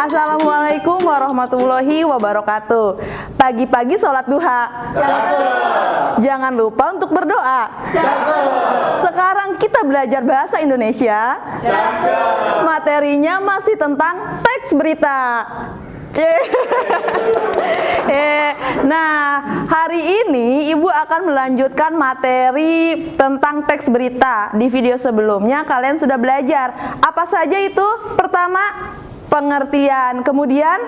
Assalamualaikum warahmatullahi wabarakatuh. Pagi-pagi sholat duha. Jangan lupa untuk berdoa. Sekarang kita belajar bahasa Indonesia. Materinya masih tentang teks berita. Nah, hari ini Ibu akan melanjutkan materi tentang teks berita. Di video sebelumnya kalian sudah belajar apa saja itu? Pertama, pengertian, kemudian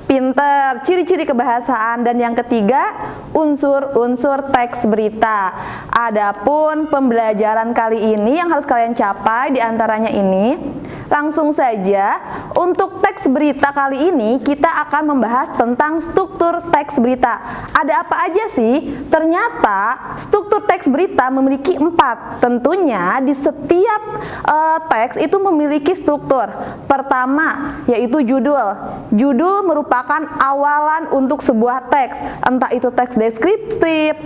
pinter, ciri-ciri kebahasaan, dan yang ketiga, unsur-unsur teks berita. Adapun pembelajaran kali ini yang harus kalian capai diantaranya ini. Langsung saja, untuk teks berita kali ini kita akan membahas tentang struktur teks berita. Ada apa aja sih? Ternyata struktur teks berita memiliki 4. Tentunya di setiap teks itu memiliki struktur. Pertama, yaitu judul. Judul merupakan awalan untuk sebuah teks. Entah itu teks deskriptif,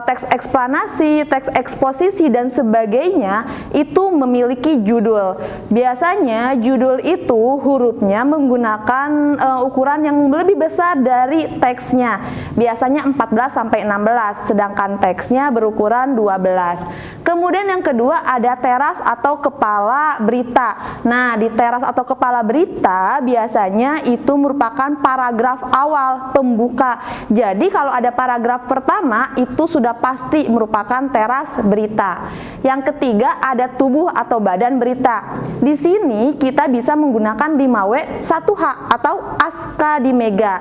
teks eksplanasi, teks eksposisi, dan sebagainya, itu memiliki judul. Biasanya judul itu hurufnya menggunakan ukuran yang lebih besar dari teksnya. Biasanya 14-16, sedangkan teksnya berukuran 12. Kemudian yang kedua ada teras atau kepala berita. Nah, di teras atau kepala berita biasanya itu merupakan paragraf awal pembuka. Jadi kalau ada paragraf pertama itu sudah pasti merupakan teras berita. Yang ketiga ada tubuh atau badan berita. Di sini kita bisa menggunakan 5W 1H atau Askadimega.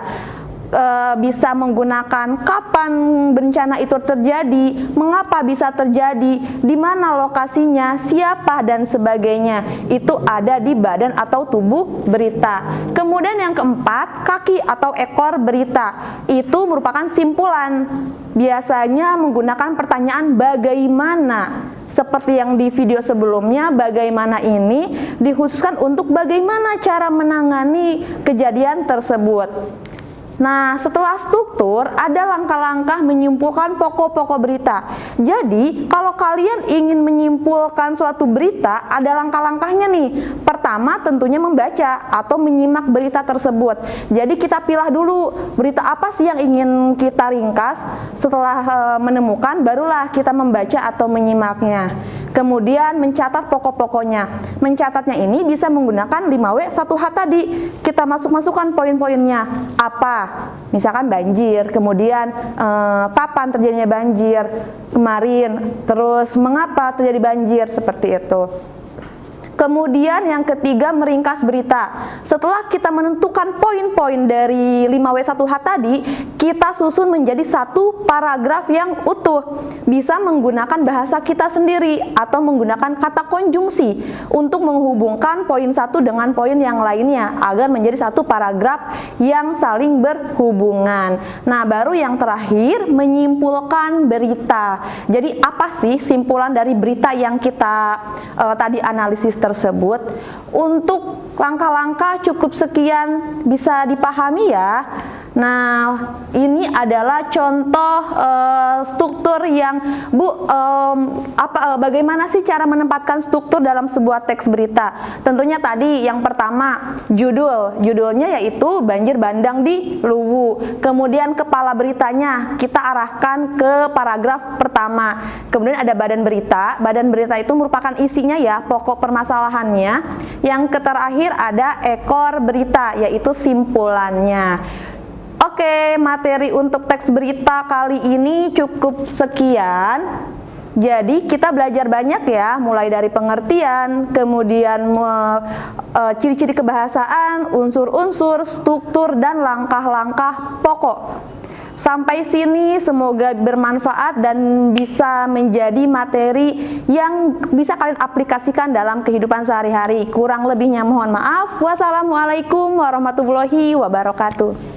Bisa menggunakan kapan bencana itu terjadi, mengapa bisa terjadi, di mana lokasinya, siapa, dan sebagainya. Itu ada di badan atau tubuh berita. Kemudian yang keempat, kaki atau ekor berita. Itu merupakan simpulan. Biasanya menggunakan pertanyaan bagaimana. Seperti yang di video sebelumnya, bagaimana ini dikhususkan untuk bagaimana cara menangani kejadian tersebut. Nah, setelah struktur, ada langkah-langkah menyimpulkan pokok-pokok berita. Jadi, kalau kalian ingin menyimpulkan suatu berita, ada langkah-langkahnya nih. Pertama, tentunya membaca atau menyimak berita tersebut. Jadi, kita pilih dulu berita apa sih yang ingin kita ringkas. Setelah menemukan, barulah kita membaca atau menyimaknya. Kemudian mencatat pokok-pokoknya. Mencatatnya ini bisa menggunakan 5W 1H tadi. Kita masukkan poin-poinnya. Apa? Misalkan banjir, kemudian kapan terjadinya banjir kemarin, terus mengapa terjadi banjir, seperti itu. Kemudian yang ketiga, meringkas berita. Setelah kita menentukan poin-poin dari 5W 1H tadi, kita susun menjadi satu paragraf yang utuh. Bisa menggunakan bahasa kita sendiri atau menggunakan kata konjungsi untuk menghubungkan poin satu dengan poin yang lainnya agar menjadi satu paragraf yang saling berhubungan. Nah, baru yang terakhir, menyimpulkan berita. Jadi apa sih simpulan dari berita yang kita tadi analisis tersebut? Untuk langkah-langkah cukup sekian bisa dipahami ya. Nah, ini adalah contoh struktur yang bagaimana sih cara menempatkan struktur dalam sebuah teks berita. Tentunya tadi yang pertama, judulnya yaitu banjir bandang di Luwu. Kemudian kepala beritanya kita arahkan ke paragraf pertama. Kemudian ada badan berita itu merupakan isinya ya, pokok permasalahannya. Yang terakhir ada ekor berita, yaitu simpulannya. Oke, materi untuk teks berita kali ini cukup sekian. Jadi kita belajar banyak ya, mulai dari pengertian, kemudian ciri-ciri kebahasaan, unsur-unsur, struktur, dan langkah-langkah pokok. Sampai sini semoga bermanfaat dan bisa menjadi materi yang bisa kalian aplikasikan dalam kehidupan sehari-hari. Kurang lebihnya mohon maaf. Wassalamualaikum warahmatullahi wabarakatuh.